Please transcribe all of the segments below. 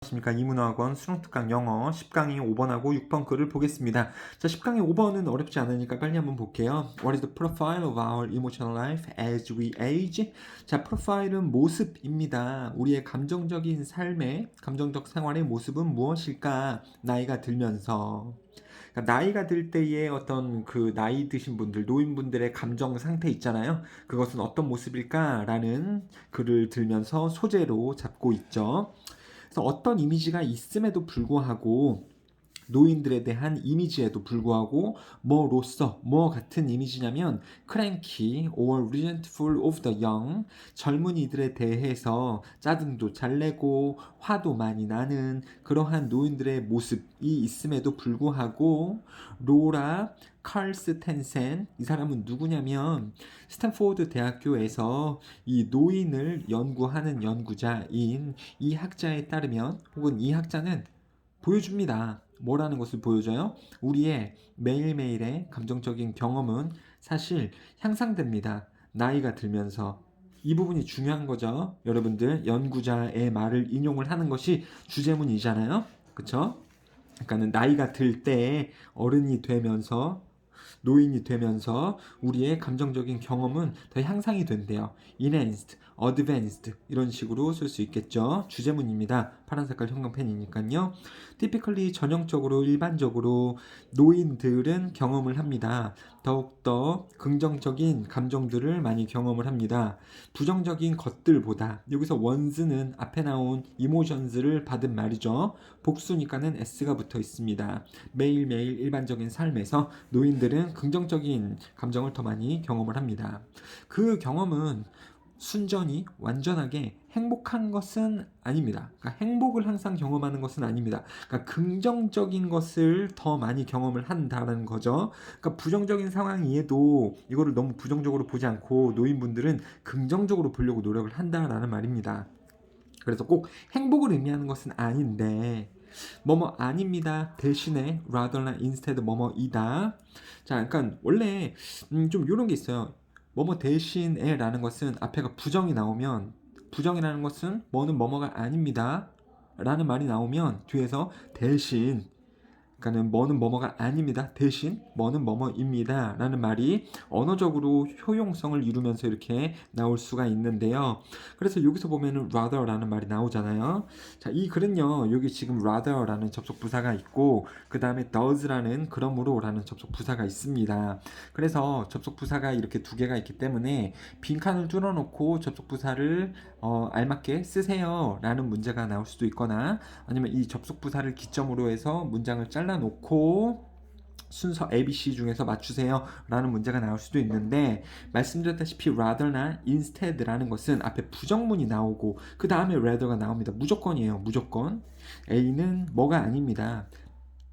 안녕하십니까. 이문화학원 수능특강 영어 10강의 5번하고 6번 글을 보겠습니다. 자, 10강의 5번은 어렵지 않으니까 빨리 한번 볼게요. What is the profile of our emotional life as we age? 자, 프로파일은 모습입니다. 우리의 감정적인 삶의, 감정적 생활의 모습은 무엇일까? 나이가 들면서. 그러니까 나이가 들 때의 어떤 그 나이 드신 분들, 노인분들의 감정 상태 있잖아요. 그것은 어떤 모습일까라는 글을 들면서 소재로 잡고 있죠. 그래서 어떤 이미지가 있음에도 불구하고 노인들에 대한 이미지에도 불구하고 뭐로서 뭐 같은 이미지냐면 cranky or resentful of the young, 젊은이들에 대해서 짜증도 잘 내고 화도 많이 나는 그러한 노인들의 모습이 있음에도 불구하고 로라 칼스텐센, 이 사람은 누구냐면 스탠포드 대학교에서 이 노인을 연구하는 연구자인 이 학자에 따르면, 혹은 이 학자는 보여줍니다. 뭐라는 것을 보여줘요? 우리의 매일매일의 감정적인 경험은 사실 향상됩니다. 나이가 들면서. 이 부분이 중요한 거죠. 여러분들, 연구자의 말을 인용을 하는 것이 주제문이잖아요. 그쵸? 그러니까는 나이가 들 때 어른이 되면서, 노인이 되면서 우리의 감정적인 경험은 더 향상이 된대요. enhanced, advanced 이런 식으로 쓸 수 있겠죠. 주제문입니다. 파란 색깔 형광펜이니까요. typically 전형적으로, 일반적으로 노인들은 경험을 합니다. 더욱더 긍정적인 감정들을 많이 경험을 합니다. 부정적인 것들보다, 여기서 원스는 앞에 나온 emotions를 받은 말이죠. 복수니까는 s가 붙어 있습니다. 매일매일 일반적인 삶에서 노인들은 긍정적인 감정을 더 많이 경험을 합니다. 그 경험은 순전히 완전하게 행복한 것은 아닙니다. 그러니까 행복을 항상 경험하는 것은 아닙니다. 그러니까 긍정적인 것을 더 많이 경험을 한다는 거죠. 그러니까 부정적인 상황이에도 이거를 너무 부정적으로 보지 않고 노인분들은 긍정적으로 보려고 노력을 한다라는 말입니다. 그래서 꼭 행복을 의미하는 것은 아닌데, 뭐뭐 아닙니다 대신에 rather나 instead 뭐뭐이다. 자, 그러니까 원래 좀 이런 게 있어요. 뭐뭐 대신에 라는 것은 앞에가 부정이 나오면, 부정이라는 것은 뭐는 뭐뭐가 아닙니다 라는 말이 나오면 뒤에서 대신, 그러니까는 뭐는 뭐뭐가 아닙니다 대신 뭐는 뭐뭐입니다 라는 말이 언어적으로 효용성을 이루면서 이렇게 나올 수가 있는데요. 그래서 여기서 보면은 rather 라는 말이 나오잖아요. 자, 이 글은요, 여기 지금 rather 라는 접속 부사가 있고 그 다음에 does 라는 그러므로 라는 접속 부사가 있습니다. 그래서 접속 부사가 이렇게 두 개가 있기 때문에 빈칸을 뚫어놓고 접속 부사를 알맞게 쓰세요 라는 문제가 나올 수도 있거나, 아니면 이 접속 부사를 기점으로 해서 문장을 잘라놓고 순서 ABC 중에서 맞추세요 라는 문제가 나올 수도 있는데, 말씀드렸다시피 rather나 instead라는 것은 앞에 부정문이 나오고 그 다음에 rather가 나옵니다. 무조건이에요. 무조건. A는 뭐가 아닙니다.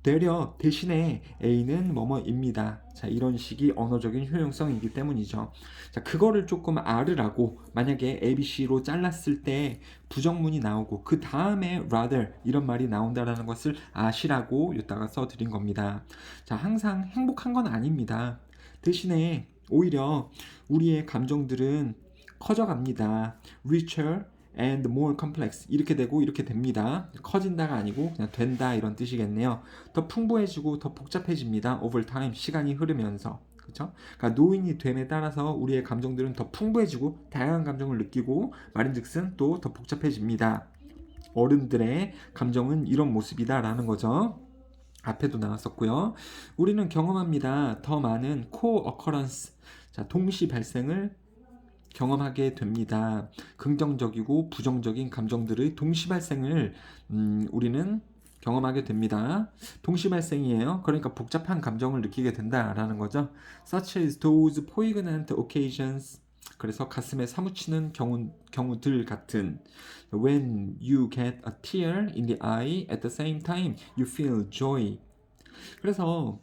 되려 대신에 A는 뭐뭐입니다. 자, 이런 식이 언어적인 효용성이기 때문이죠. 자, 그거를 조금 알으라고, 만약에 ABC로 잘랐을 때 부정문이 나오고 그 다음에 rather 이런 말이 나온다라는 것을 아시라고 이따가 써드린 겁니다. 자, 항상 행복한 건 아닙니다. 대신에 오히려 우리의 감정들은 커져갑니다. richer and more complex, 이렇게 되고 이렇게 됩니다. 커진다가 아니고 그냥 된다 이런 뜻이겠네요. 더 풍부해지고 더 복잡해집니다. over time, 시간이 흐르면서. 그렇죠? 그러니까 노인이 됨에 따라서 우리의 감정들은 더 풍부해지고 다양한 감정을 느끼고, 말인즉슨 또 더 복잡해집니다. 어른들의 감정은 이런 모습이다라는 거죠. 앞에도 나왔었고요. 우리는 경험합니다. 더 많은 co-occurrence, 자, 동시 발생을 경험하게 됩니다. 긍정적이고 부정적인 감정들의 동시 발생을 우리는 경험하게 됩니다. 동시 발생이에요. 그러니까 복잡한 감정을 느끼게 된다라는 거죠. Such as those poignant occasions, 그래서 가슴에 사무치는 경우들 같은. When you get a tear in the eye at the same time you feel joy. 그래서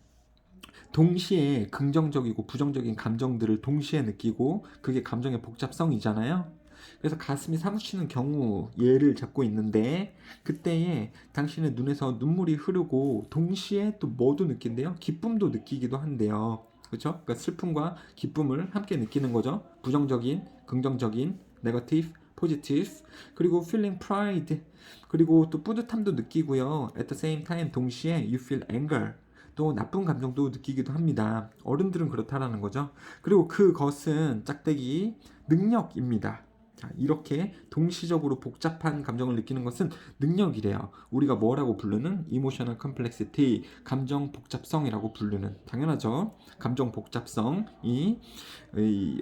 동시에 긍정적이고 부정적인 감정들을 동시에 느끼고, 그게 감정의 복잡성이잖아요. 그래서 가슴이 사무치는 경우 예를 잡고 있는데, 그때에 당신의 눈에서 눈물이 흐르고 동시에 또 뭐도 느낀대요? 기쁨도 느끼기도 한대요. 그렇죠? 그러니까 슬픔과 기쁨을 함께 느끼는 거죠. 부정적인, 긍정적인, 네거티브, positive. 그리고 feeling pride. 그리고 또 뿌듯함도 느끼고요. At the same time 동시에 you feel anger. 또 나쁜 감정도 느끼기도 합니다. 어른들은 그렇다라는 거죠. 그리고 그것은 짝대기 능력입니다. 자, 이렇게 동시적으로 복잡한 감정을 느끼는 것은 능력이래요. 우리가 뭐라고 부르는? Emotional complexity, 감정 복잡성이라고 부르는. 당연하죠. 감정 복잡성이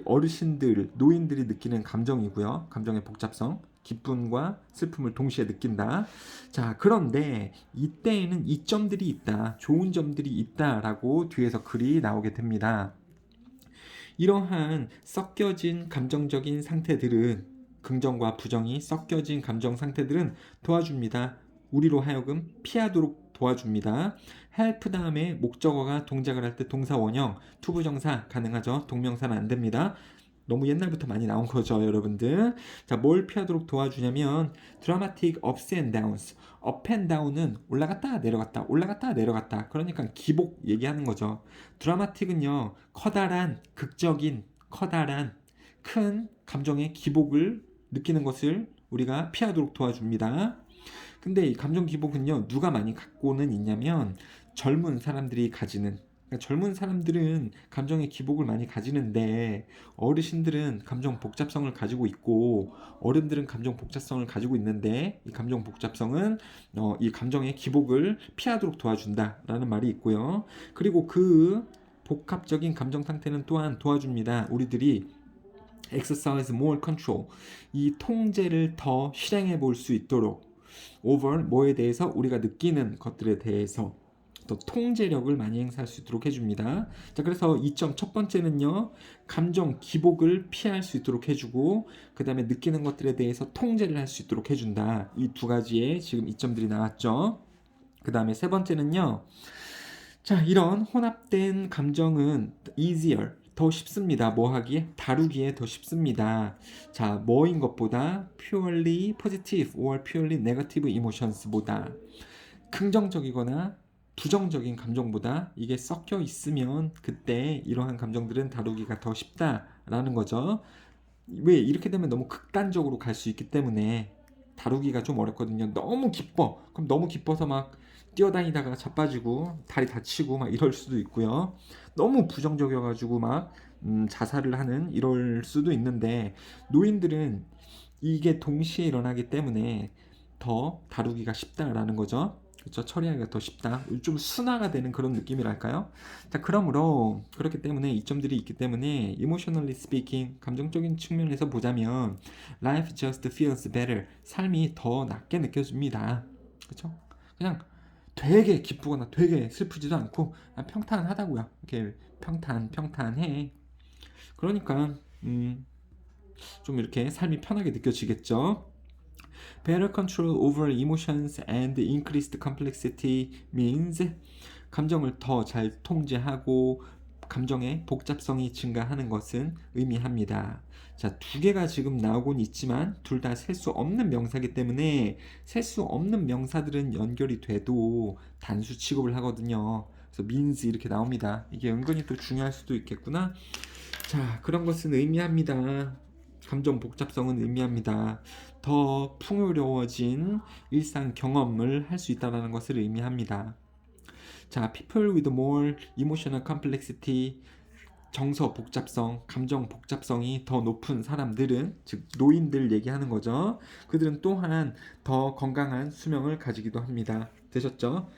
어르신들, 노인들이 느끼는 감정이고요. 감정의 복잡성. 기쁨과 슬픔을 동시에 느낀다. 자, 그런데 이때에는 이점들이 있다. 좋은 점들이 있다라고 뒤에서 글이 나오게 됩니다. 이러한 섞여진 감정적인 상태들은 긍정과 부정이 섞여진 감정 상태들은 도와줍니다. 우리로 하여금 피하도록 도와줍니다. help 다음에 목적어가 동작을 할 때 동사 원형, 투부정사 가능하죠. 동명사는 안 됩니다. 너무 옛날부터 많이 나온 거죠, 여러분들. 자, 뭘 피하도록 도와주냐면 dramatic ups and downs. up and down은 올라갔다 내려갔다 올라갔다 내려갔다. 그러니까 기복 얘기하는 거죠. dramatic은요, 커다란 극적인 커다란 큰 감정의 기복을 느끼는 것을 우리가 피하도록 도와줍니다. 근데 이 감정 기복은요, 누가 많이 갖고는 있냐면 젊은 사람들이 가지는, 그러니까 젊은 사람들은 감정의 기복을 많이 가지는데 어르신들은 감정 복잡성을 가지고 있고 어른들은 감정 복잡성을 가지고 있는데 이 감정 복잡성은 이 감정의 기복을 피하도록 도와준다라는 말이 있고요. 그리고 그 복합적인 감정 상태는 또한 도와줍니다. 우리들이 exercise more control, 이 통제를 더 실행해 볼 수 있도록 over 뭐에 대해서 우리가 느끼는 것들에 대해서 또 통제력을 많이 행사할 수 있도록 해줍니다. 자, 그래서 이 점 첫 번째는요, 감정 기복을 피할 수 있도록 해주고 그 다음에 느끼는 것들에 대해서 통제를 할 수 있도록 해준다. 이 두 가지의 지금 이점들이 나왔죠. 그 다음에 세 번째는요, 자, 이런 혼합된 감정은 easier, 더 쉽습니다. 뭐 하기에? 다루기에 더 쉽습니다. 자, 뭐인 것보다 purely positive or purely negative emotions보다 긍정적이거나 부정적인 감정보다 이게 섞여 있으면 그때 이러한 감정들은 다루기가 더 쉽다라는 거죠. 왜? 이렇게 되면 너무 극단적으로 갈 수 있기 때문에 다루기가 좀 어렵거든요. 너무 기뻐. 그럼 너무 기뻐서 막 뛰어다니다가 자빠지고 다리 다치고 막 이럴 수도 있고요. 너무 부정적이어가지고 막 자살을 하는 이럴 수도 있는데 노인들은 이게 동시에 일어나기 때문에 더 다루기가 쉽다라는 거죠. 그렇죠? 처리하기가 더 쉽다. 좀 순화가 되는 그런 느낌이랄까요? 자, 그러므로 그렇기 때문에 이점들이 있기 때문에 emotionally speaking, 감정적인 측면에서 보자면 life just feels better. 삶이 더 낫게 느껴집니다. 그렇죠? 그냥 되게 기쁘거나 되게 슬프지도 않고 그냥 평탄하다고요. 이렇게 평탄해. 그러니까 좀 이렇게 삶이 편하게 느껴지겠죠. Better control over emotions and increased complexity means 감정을 더 잘 통제하고 감정의 복잡성이 증가하는 것은 의미합니다. 자, 두 개가 지금 나오곤 있지만 둘 다 셀 수 없는 명사이기 때문에 셀 수 없는 명사들은 연결이 돼도 단수 취급을 하거든요. 그래서 means 이렇게 나옵니다. 이게 은근히 또 중요할 수도 있겠구나. 자, 그런 것은 의미합니다. 감정 복잡성은 의미합니다. 더 풍요로워진 일상 경험을 할 수 있다는 것을 의미합니다. 자, people with more emotional complexity, 정서 복잡성, 감정 복잡성이 더 높은 사람들은, 즉 노인들 얘기하는 거죠. 그들은 또한 더 건강한 수명을 가지기도 합니다. 되셨죠?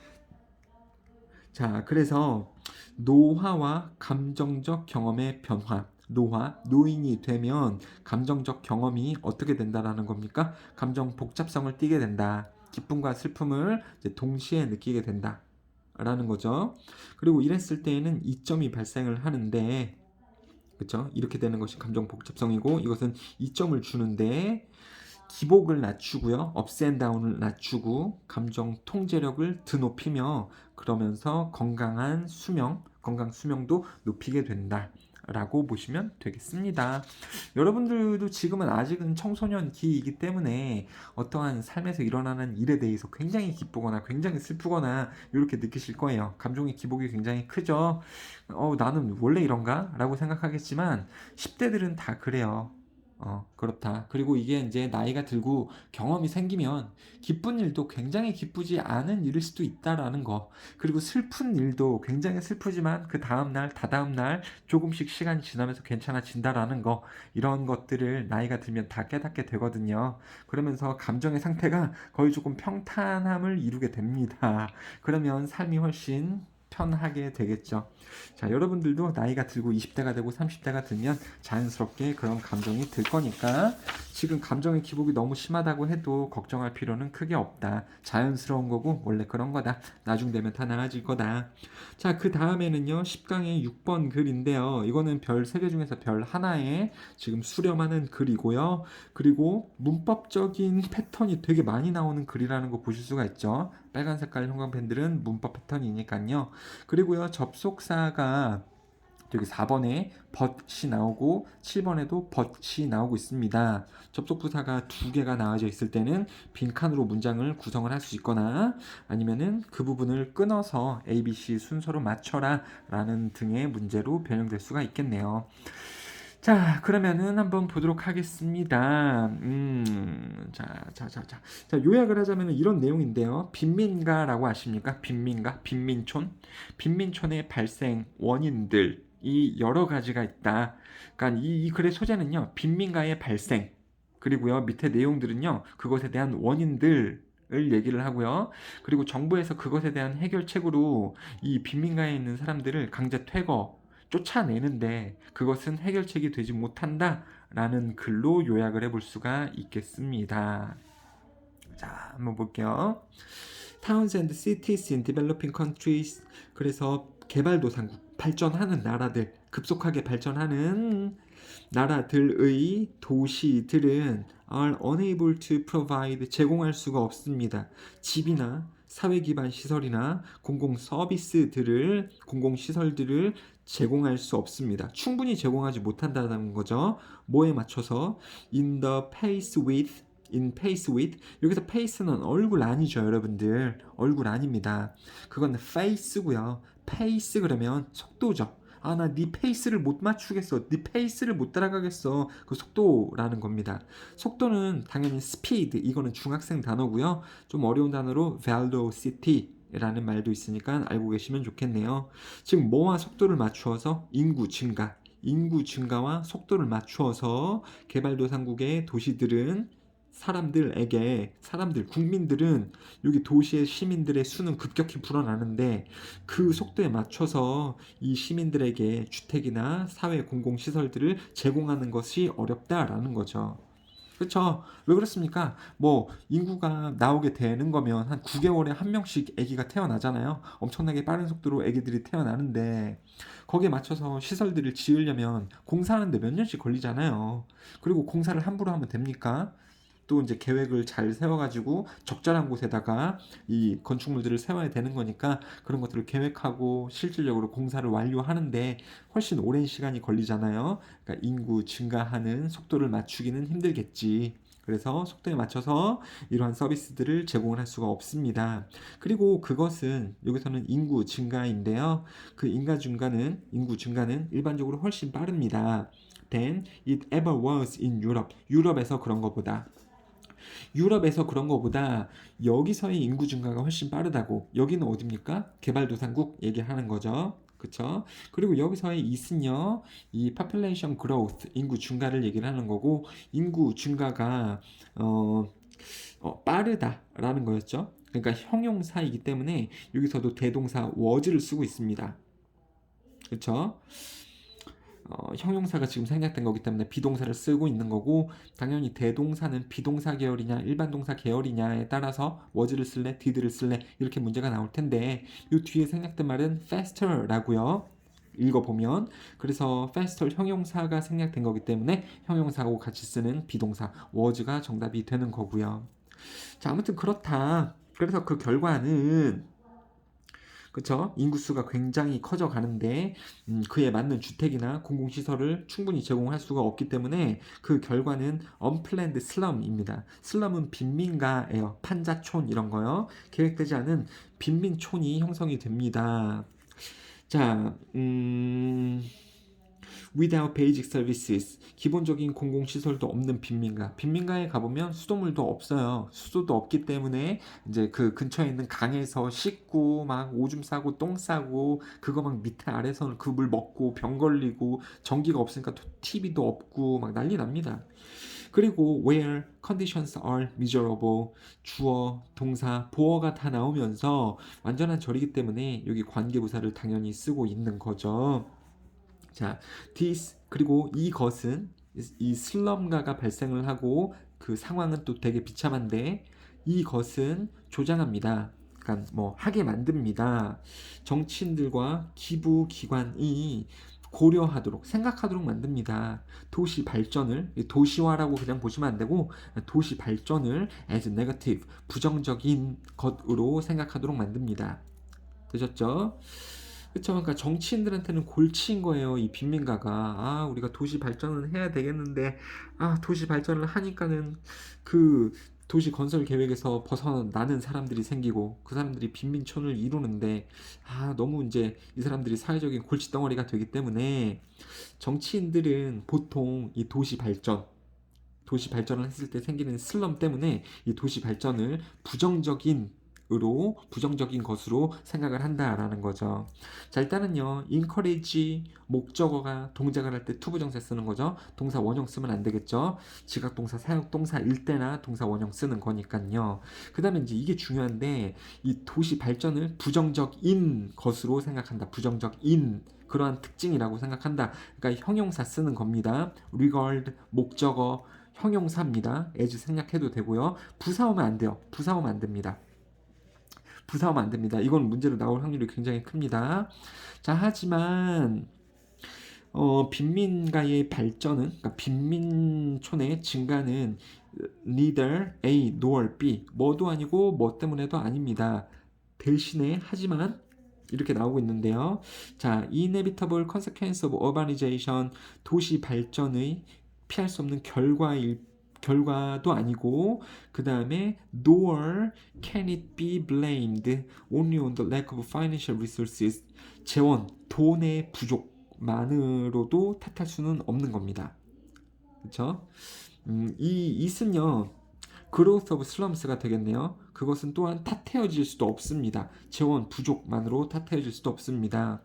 자, 그래서 노화와 감정적 경험의 변화, 노인이 되면 감정적 경험이 어떻게 된다라는 겁니까? 감정 복잡성을 띠게 된다. 기쁨과 슬픔을 이제 동시에 느끼게 된다. 라는 거죠. 그리고 이랬을 때에는 이점이 발생을 하는데, 그렇죠? 이렇게 되는 것이 감정 복잡성이고 이것은 이점을 주는데 기복을 낮추고요. 업스 앤 다운을 낮추고 감정 통제력을 드높이며 그러면서 건강 수명도 높이게 된다. 라고 보시면 되겠습니다. 여러분들도 지금은 아직은 청소년기이기 때문에 어떠한 삶에서 일어나는 일에 대해서 굉장히 기쁘거나 굉장히 슬프거나 이렇게 느끼실 거예요. 감정의 기복이 굉장히 크죠. 나는 원래 이런가? 라고 생각하겠지만 10대들은 다 그래요. 그렇다. 그리고 이게 이제 나이가 들고 경험이 생기면 기쁜 일도 굉장히 기쁘지 않은 일일 수도 있다라는 거. 그리고 슬픈 일도 굉장히 슬프지만 그 다음날, 다다음날 조금씩 시간이 지나면서 괜찮아진다라는 거. 이런 것들을 나이가 들면 다 깨닫게 되거든요. 그러면서 감정의 상태가 거의 조금 평탄함을 이루게 됩니다. 그러면 삶이 훨씬 편하게 되겠죠. 자, 여러분들도 나이가 들고 20대가 되고 30대가 들면 자연스럽게 그런 감정이 들 거니까 지금 감정의 기복이 너무 심하다고 해도 걱정할 필요는 크게 없다. 자연스러운 거고 원래 그런 거다. 나중 되면 다 나아질 거다. 자, 그 다음에는요. 10강의 6번 글인데요. 이거는 별 3개 중에서 별 하나에 지금 수렴하는 글이고요. 그리고 문법적인 패턴이 되게 많이 나오는 글이라는 거 보실 수가 있죠. 빨간 색깔 형광펜들은 문법 패턴이니까요. 그리고요. 접속사가 여기 4번에 but이 나오고 7번에도 but이 나오고 있습니다. 접속부사가 2개가 나와져 있을 때는 빈칸으로 문장을 구성을 할 수 있거나 아니면은 그 부분을 끊어서 A, B, C 순서로 맞춰라 라는 등의 문제로 변형될 수가 있겠네요. 자, 그러면은 한번 보도록 하겠습니다. 자, 요약을 하자면 이런 내용인데요. 빈민가라고 아십니까? 빈민가? 빈민촌? 빈민촌의 발생 원인들이 여러 가지가 있다. 그러니까 이 글의 소재는요. 빈민가의 발생, 그리고요. 밑에 내용들은요. 그것에 대한 원인들, 을 얘기를 하고요. 그리고 정부에서 그것에 대한 해결책으로 이 빈민가에 있는 사람들을 강제 퇴거, 쫓아내는데 그것은 해결책이 되지 못한다라는 글로 요약을 해볼 수가 있겠습니다. 자, 한번 볼게요. Towns and cities in developing countries. 그래서 개발도상국, 발전하는 나라들, 급속하게 발전하는 나라들의 도시들은 are unable to provide, 제공할 수가 없습니다. 집이나 사회기반 시설이나 공공시설들을 제공할 수 없습니다. 충분히 제공하지 못한다는 거죠. 뭐에 맞춰서? in pace with. 여기서 pace는 얼굴 아니죠, 여러분들. 얼굴 아닙니다. 그건 face고요. pace 그러면 속도죠. 나 네 페이스를 못 맞추겠어. 네 페이스를 못 따라가겠어. 그 속도라는 겁니다. 속도는 당연히 speed, 이거는 중학생 단어고요. 좀 어려운 단어로 velocity 라는 말도 있으니까 알고 계시면 좋겠네요. 지금 뭐와 속도를 맞추어서? 인구 증가와 속도를 맞추어서 개발도상국의 도시들은 국민들은 여기 도시의 시민들의 수는 급격히 불어나는데 그 속도에 맞춰서 이 시민들에게 주택이나 사회 공공시설들을 제공하는 것이 어렵다라는 거죠. 그렇죠. 왜 그렇습니까? 뭐 인구가 나오게 되는 거면 한 9개월에 한 명씩 아기가 태어나잖아요. 엄청나게 빠른 속도로 아기들이 태어나는데 거기에 맞춰서 시설들을 지으려면 공사하는데 몇 년씩 걸리잖아요. 그리고 공사를 함부로 하면 됩니까? 또 이제 계획을 잘 세워가지고 적절한 곳에다가 이 건축물들을 세워야 되는 거니까 그런 것들을 계획하고 실질적으로 공사를 완료하는데 훨씬 오랜 시간이 걸리잖아요. 그러니까 인구 증가하는 속도를 맞추기는 힘들겠지. 그래서 속도에 맞춰서 이러한 서비스들을 제공을 할 수가 없습니다. 그리고 그것은 여기서는 인구 증가인데요. 그 인구 증가는 일반적으로 훨씬 빠릅니다. than it ever was in Europe. 유럽에서 그런 거보다 여기서의 인구 증가가 훨씬 빠르다고. 여기는 어딥니까? 개발도상국 얘기하는 거죠. 그쵸? 그리고 여기서의 it은요, 이 population growth, 인구 증가를 얘기를 하는 거고, 인구 증가가, 빠르다라는 거였죠. 그러니까 형용사이기 때문에 여기서도 대동사 was를 쓰고 있습니다. 그쵸? 형용사가 지금 생략된 거기 때문에 비동사를 쓰고 있는 거고 당연히 대동사는 비동사 계열이냐 일반 동사 계열이냐에 따라서 was를 쓸래 did를 쓸래 이렇게 문제가 나올 텐데 이 뒤에 생략된 말은 faster라고요. 읽어보면 그래서 faster 형용사가 생략된 거기 때문에 형용사하고 같이 쓰는 비동사 was가 정답이 되는 거고요. 자, 아무튼 그렇다. 그래서 그 결과는 그쵸? 인구수가 굉장히 커져 가는데 그에 맞는 주택이나 공공시설을 충분히 제공할 수가 없기 때문에 그 결과는 unplanned slum입니다. 슬럼은 빈민가예요. 판자촌 이런 거요. 계획되지 않은 빈민촌이 형성이 됩니다. 자, without basic services. 기본적인 공공시설도 없는 빈민가. 빈민가에 가보면 수돗물도 없어요. 수도도 없기 때문에 이제 그 근처에 있는 강에서 씻고 막 오줌 싸고 똥 싸고 그거 막 밑에 아래서는 그 물 먹고 병 걸리고 전기가 없으니까 TV도 없고 막 난리 납니다. 그리고 where conditions are miserable, 주어, 동사, 보어가 다 나오면서 완전한 절이기 때문에 여기 관계부사를 당연히 쓰고 있는 거죠. 자, this 그리고 이것은 이 슬럼가가 발생을 하고 그 상황은 또 되게 비참한데 이것은 조장합니다. 그러니까 뭐 하게 만듭니다. 정치인들과 기부기관이 고려하도록 생각하도록 만듭니다. 도시 발전을 도시화라고 그냥 보시면 안 되고 도시 발전을 as negative 부정적인 것으로 생각하도록 만듭니다. 되셨죠? 그쵸? 그러니까 정치인들한테는 골치인 거예요. 이 빈민가가. 아, 우리가 도시 발전을 해야 되겠는데, 아, 도시 발전을 하니까는 그 도시 건설 계획에서 벗어나는 사람들이 생기고, 그 사람들이 빈민촌을 이루는데, 아, 너무 이제 이 사람들이 사회적인 골칫덩어리가 되기 때문에, 정치인들은 보통 이 도시 발전을 했을 때 생기는 슬럼 때문에 이 도시 발전을 부정적인 것으로 생각을 한다라는 거죠. 자, 일단은요, encourage 목적어가 동작을 할 때 투부정사 쓰는 거죠. 동사 원형 쓰면 안 되겠죠. 지각동사, 사역동사일 때나 동사 원형 쓰는 거니까요. 그 다음에 이제 이게 중요한데 이 도시 발전을 부정적인 것으로 생각한다. 부정적인 그러한 특징이라고 생각한다. 그러니까 형용사 쓰는 겁니다. regard 목적어 형용사입니다. as 생략해도 되고요. 부사오면 안 돼요. 부사오면 안 됩니다. 부사하면 안 됩니다. 이건 문제로 나올 확률이 굉장히 큽니다. 자, 하지만 빈민가의 발전은, 그러니까 빈민촌의 증가는 neither A nor B, 뭐도 아니고 뭐 때문에도 아닙니다. 대신에 하지만 이렇게 나오고 있는데요. 자, inevitable consequence of urbanization, 도시 발전의 피할 수 없는 결과도 아니고 그 다음에 nor can it be blamed only on the lack of financial resources, 재원, 돈의 부족만으로도 탓할 수는 없는 겁니다. 그렇죠? 이 it은요 growth of slums가 되겠네요. 그것은 또한 탓해어질 수도 없습니다. 재원 부족만으로 탓해어질 수도 없습니다.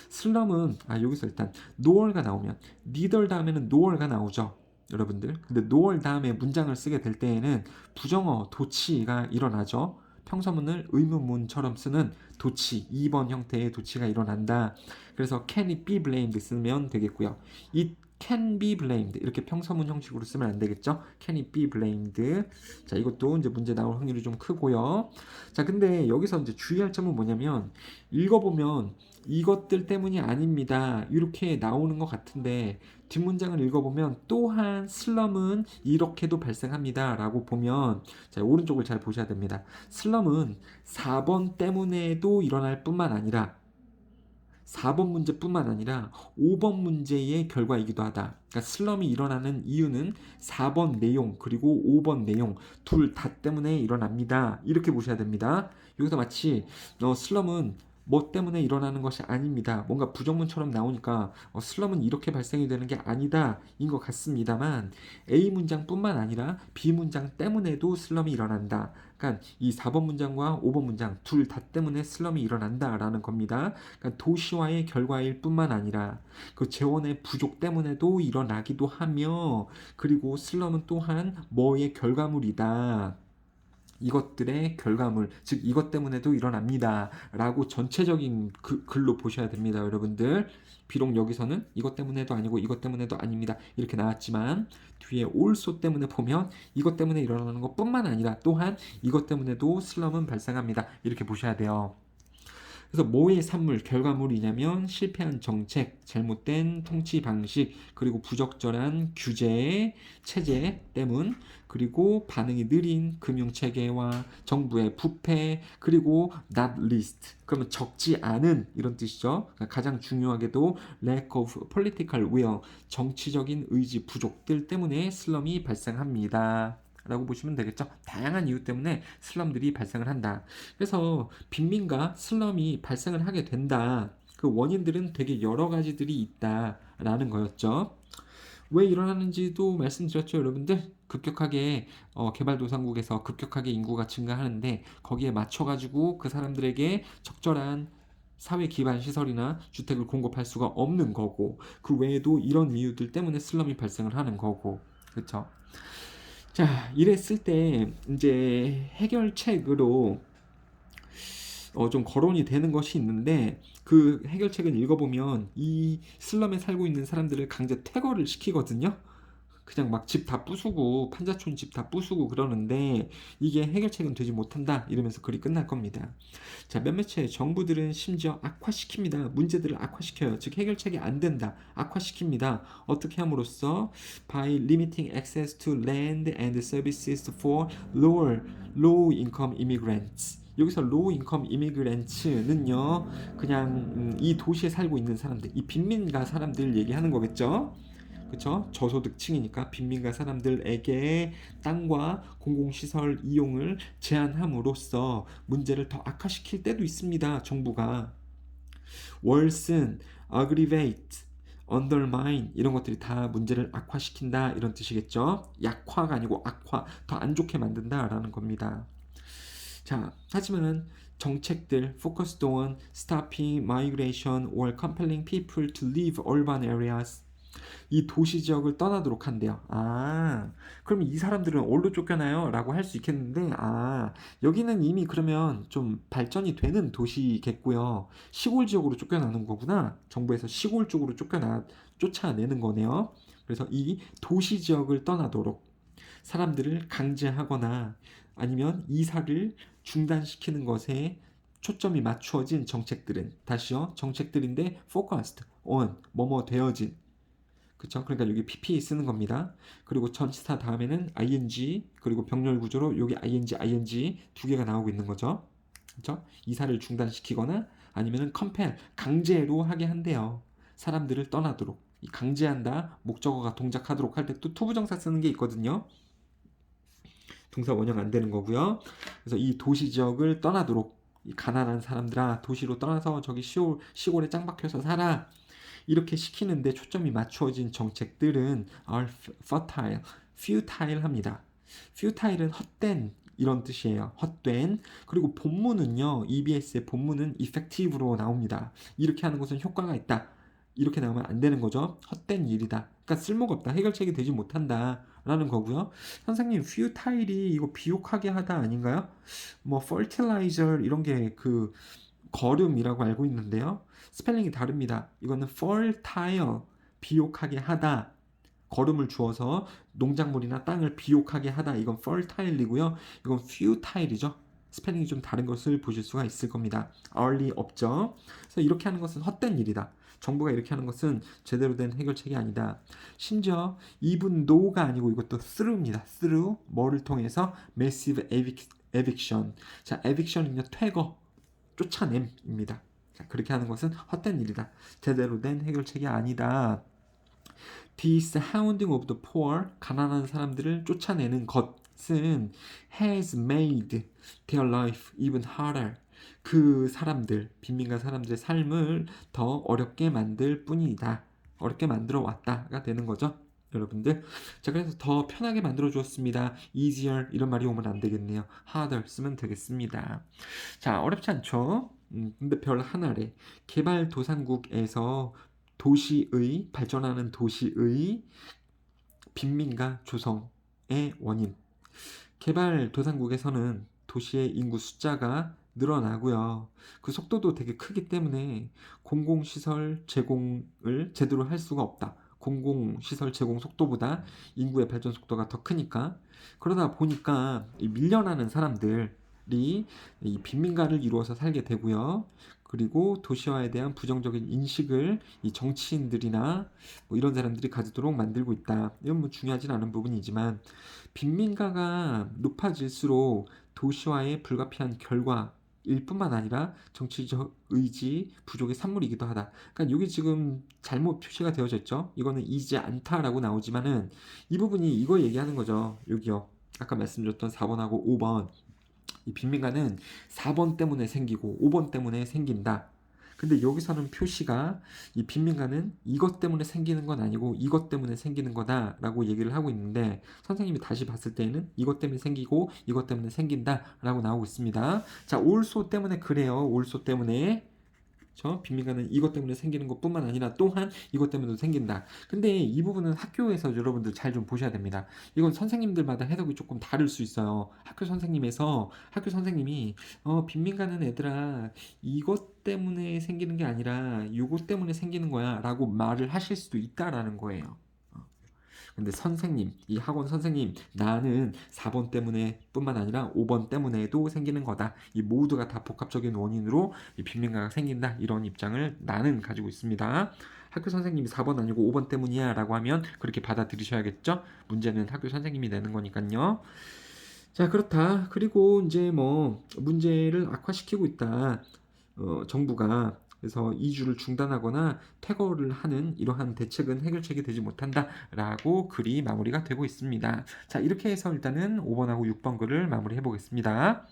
슬럼은 여기서 일단 noor가 나오면 neither 다음에는 noor가 나오죠. 여러분들. 근데 nor 다음에 문장을 쓰게 될 때에는 부정어 도치가 일어나죠. 평서문을 의문문처럼 쓰는 도치, 2번 형태의 도치가 일어난다. 그래서 can it be blamed 쓰면 되겠고요. it can be blamed 이렇게 평서문 형식으로 쓰면 안 되겠죠? can it be blamed. 자, 이것도 이제 문제 나올 확률이 좀 크고요. 자, 근데 여기서 이제 주의할 점은 뭐냐면 읽어보면 이것들 때문이 아닙니다. 이렇게 나오는 것 같은데 뒷문장을 읽어보면 또한 슬럼은 이렇게도 발생합니다 라고 보면 자, 오른쪽을 잘 보셔야 됩니다. 슬럼은 4번 때문에도 일어날 뿐만 아니라 4번 문제뿐만 아니라 5번 문제의 결과이기도 하다. 그러니까 슬럼이 일어나는 이유는 4번 내용 그리고 5번 내용 둘 다 때문에 일어납니다. 이렇게 보셔야 됩니다. 여기서 마치 슬럼은 뭐 때문에 일어나는 것이 아닙니다. 뭔가 부정문처럼 나오니까 슬럼은 이렇게 발생이 되는 게 아니다 인 것 같습니다만 A 문장뿐만 아니라 B 문장 때문에도 슬럼이 일어난다. 그러니까 이 4번 문장과 5번 문장 둘 다 때문에 슬럼이 일어난다라는 겁니다. 그러니까 도시화의 결과일 뿐만 아니라 그 재원의 부족 때문에도 일어나기도 하며 그리고 슬럼은 또한 뭐의 결과물이다. 이것들의 결과물, 즉 이것 때문에도 일어납니다 라고 전체적인 글로 보셔야 됩니다. 여러분들 비록 여기서는 이것 때문에도 아니고 이것 때문에도 아닙니다 이렇게 나왔지만 뒤에 also 때문에 보면 이것 때문에 일어나는 것 뿐만 아니라 또한 이것 때문에도 슬럼은 발생합니다 이렇게 보셔야 돼요. 그래서 뭐의 산물, 결과물이냐면 실패한 정책, 잘못된 통치 방식, 그리고 부적절한 규제, 체제 때문, 그리고 반응이 느린 금융체계와 정부의 부패, 그리고 not least, 그러면 적지 않은 이런 뜻이죠. 그러니까 가장 중요하게도 lack of political will, 정치적인 의지 부족들 때문에 슬럼이 발생합니다. 라고 보시면 되겠죠. 다양한 이유 때문에 슬럼들이 발생을 한다. 그래서 빈민가 슬럼이 발생을 하게 된다. 그 원인들은 되게 여러 가지들이 있다라는 거였죠. 왜 일어나는지도 말씀드렸죠, 여러분들. 급격하게 개발도상국에서 급격하게 인구가 증가하는데 거기에 맞춰가지고 그 사람들에게 적절한 사회 기반 시설이나 주택을 공급할 수가 없는 거고, 그 외에도 이런 이유들 때문에 슬럼이 발생을 하는 거고, 그렇죠? 자, 이랬을 때 이제 해결책으로 좀 거론이 되는 것이 있는데, 그 해결책을 읽어보면 이 슬럼에 살고 있는 사람들을 강제 퇴거를 시키거든요. 그냥 막 집 다 부수고 판자촌 집 다 부수고 그러는데 이게 해결책은 되지 못한다 이러면서 글이 끝날 겁니다. 자, 몇몇 정부들은 심지어 악화시킵니다. 문제들을 악화시켜요. 즉 해결책이 안 된다. 악화시킵니다. 어떻게 함으로써 by limiting access to land and services for low income immigrants. 여기서 low income immigrants는요, 그냥 이 도시에 살고 있는 사람들, 이 빈민가 사람들 얘기하는 거겠죠. 그쵸? 저소득층이니까 빈민가 사람들에게 땅과 공공시설 이용을 제한함으로써 문제를 더 악화시킬 때도 있습니다. 정부가. worsen, aggravate, undermine 이런 것들이 다 문제를 악화시킨다 이런 뜻이겠죠. 약화가 아니고 악화, 더 안 좋게 만든다라는 겁니다. 자, 하지만 정책들 focused on stopping migration or compelling people to leave urban areas, 이 도시 지역을 떠나도록 한대요. 아, 그럼 이 사람들은 어디로 쫓겨나요? 라고 할 수 있겠는데, 아, 여기는 이미 그러면 좀 발전이 되는 도시겠고요. 시골 지역으로 쫓겨나는 거구나. 정부에서 시골 쪽으로 쫓아내는 거네요. 그래서 이 도시 지역을 떠나도록 사람들을 강제하거나 아니면 이사를 중단시키는 것에 초점이 맞추어진 정책들은, 다시요, 정책들인데 focused on 뭐뭐 되어진, 그쵸? 그러니까 여기 PP 쓰는 겁니다. 그리고 전치사 다음에는 ing, 그리고 병렬 구조로 여기 ing 두 개가 나오고 있는 거죠. 그쵸? 이사를 중단시키거나 아니면은 compel, 강제로 하게 한대요. 사람들을 떠나도록. 이 강제한다, 목적어가 동작하도록 할 때 또 투부정사 쓰는 게 있거든요. 동사 원형 안 되는 거고요. 그래서 이 도시 지역을 떠나도록, 이 가난한 사람들아 도시로 떠나서 저기 시골에 짱 박혀서 살아, 이렇게 시키는데 초점이 맞추어진 정책들은 are futile 합니다. futile은 헛된 이런 뜻이에요. 헛된. 그리고 본문은요, EBS의 본문은 effective로 나옵니다. 이렇게 하는 것은 효과가 있다. 이렇게 나오면 안 되는 거죠. 헛된 일이다. 그러니까 쓸모가 없다. 해결책이 되지 못한다. 라는 거고요. 선생님, futile이 이거 비옥하게 하다 아닌가요? 뭐 fertilizer 이런 게 그 거름이라고 알고 있는데요. 스펠링이 다릅니다. 이거는 fertile, 비옥하게 하다. 거름을 주어서 농작물이나 땅을 비옥하게 하다. 이건 fertile이고요. 이건 futile이죠. 스펠링이 좀 다른 것을 보실 수가 있을 겁니다. early 없죠. 그래서 이렇게 하는 것은 헛된 일이다. 정부가 이렇게 하는 것은 제대로 된 해결책이 아니다. 심지어 even though가 아니고 이것도 through입니다. through 뭐를 통해서 massive eviction. 자, eviction은요, 퇴거, 쫓아냄입니다. 자, 그렇게 하는 것은 헛된 일이다. 제대로 된 해결책이 아니다. This hounding of the poor, 가난한 사람들을 쫓아내는 것은 has made their life even harder. 그 사람들, 빈민가 사람들의 삶을 더 어렵게 만들 뿐이다. 어렵게 만들어 왔다가 되는 거죠. 여러분들. 자, 그래서 더 편하게 만들어 주었습니다. easier 이런 말이 오면 안 되겠네요. harder 쓰면 되겠습니다. 자, 어렵지 않죠? 근데 별 하나래. 개발도상국에서 발전하는 도시의 빈민가 조성의 원인. 개발도상국에서는 도시의 인구 숫자가 늘어나고요. 그 속도도 되게 크기 때문에 공공시설 제공을 제대로 할 수가 없다. 공공시설 제공 속도보다 인구의 발전 속도가 더 크니까. 그러다 보니까 이 밀려나는 사람들이 이 빈민가를 이루어서 살게 되고요. 그리고 도시화에 대한 부정적인 인식을 이 정치인들이나 뭐 이런 사람들이 가지도록 만들고 있다. 이건 뭐 중요하진 않은 부분이지만, 빈민가가 높아질수록 도시화에 불가피한 결과일 뿐만 아니라 정치적 의지 부족의 산물이기도 하다. 그러니까 여기 지금 잘못 표시가 되어져 있죠. 이거는 이지 않다라고 나오지만은 이 부분이 이거 얘기하는 거죠. 여기요. 아까 말씀드렸던 4번하고 5번. 이 빈민가는 4번 때문에 생기고 5번 때문에 생긴다. 근데 여기서는 표시가 이 빈민가는 이것 때문에 생기는 건 아니고 이것 때문에 생기는 거다라고 얘기를 하고 있는데 선생님이 다시 봤을 때에는 이것 때문에 생기고 이것 때문에 생긴다라고 나오고 있습니다. 자, also 때문에 그래요. also 때문에 빈민가는 이것 때문에 생기는 것뿐만 아니라 또한 이것 때문에도 생긴다. 근데 이 부분은 학교에서 여러분들 잘 좀 보셔야 됩니다. 이건 선생님들마다 해석이 조금 다를 수 있어요. 학교 선생님이 빈민가는 얘들아 이것 때문에 생기는 게 아니라 이것 때문에 생기는 거야 라고 말을 하실 수도 있다라는 거예요. 근데 선생님, 이 학원 선생님, 나는 4번 때문에 뿐만 아니라 5번 때문에도 생기는 거다. 이 모두가 다 복합적인 원인으로 이 빈민가가 생긴다. 이런 입장을 나는 가지고 있습니다. 학교 선생님이 4번 아니고 5번 때문이야 라고 하면 그렇게 받아들이셔야겠죠? 문제는 학교 선생님이 내는 거니까요. 자, 그렇다. 그리고 이제 뭐 문제를 악화시키고 있다. 정부가 그래서 이주를 중단하거나 퇴거를 하는 이러한 대책은 해결책이 되지 못한다라고 글이 마무리가 되고 있습니다. 자, 이렇게 해서 일단은 5번하고 6번 글을 마무리해 보겠습니다.